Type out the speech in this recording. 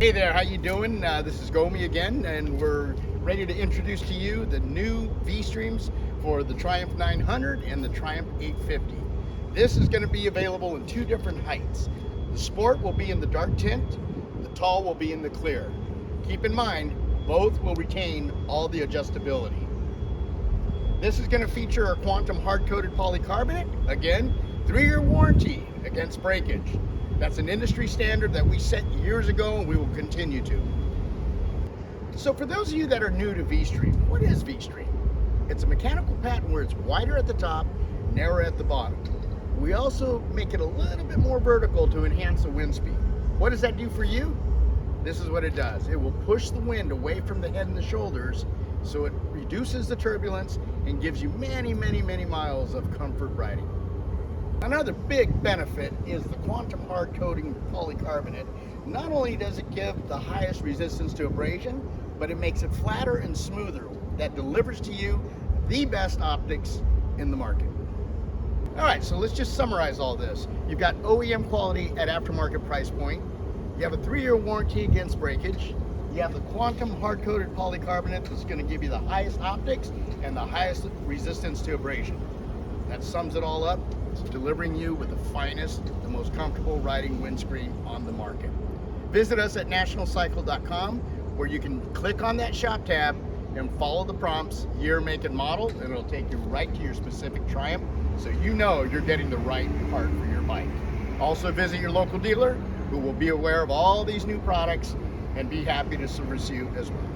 Hey there, how you doing? This is Gomey again, and we're ready to introduce to you the new V-Streams for the Triumph 900 and the Triumph 850. This is going to be available in two different heights. The Sport will be in the dark tint, the Tall will be in the clear. Keep in mind, both will retain all the adjustability. This is going to feature our Quantum hard-coated polycarbonate. Again, 3-year warranty against breakage. That's an industry standard that we set years ago and we will continue to. So for those of you that are new to VStream, what is VStream? It's a mechanical patent where it's wider at the top, narrower at the bottom. We also make it a little bit more vertical to enhance the wind speed. What does that do for you? This is what it does. It will push the wind away from the head and the shoulders, so it reduces the turbulence and gives you many, many, many miles of comfort riding. Another big benefit is the Quantum hard-coating polycarbonate. Not only does it give the highest resistance to abrasion, but it makes it flatter and smoother. That delivers to you the best optics in the market. All right, so let's just summarize all this. You've got OEM quality at aftermarket price point. You have a 3-year warranty against breakage. You have the Quantum hard-coated polycarbonate that's going to give you the highest optics and the highest resistance to abrasion. That sums it all up. It's delivering you with the finest, the most comfortable riding windscreen on the market. Visit us at nationalcycle.com, where you can click on that shop tab and follow the prompts, year, make, and model, and it'll take you right to your specific Triumph, so you know you're getting the right part for your bike. Also visit your local dealer, who will be aware of all these new products and be happy to service you as well.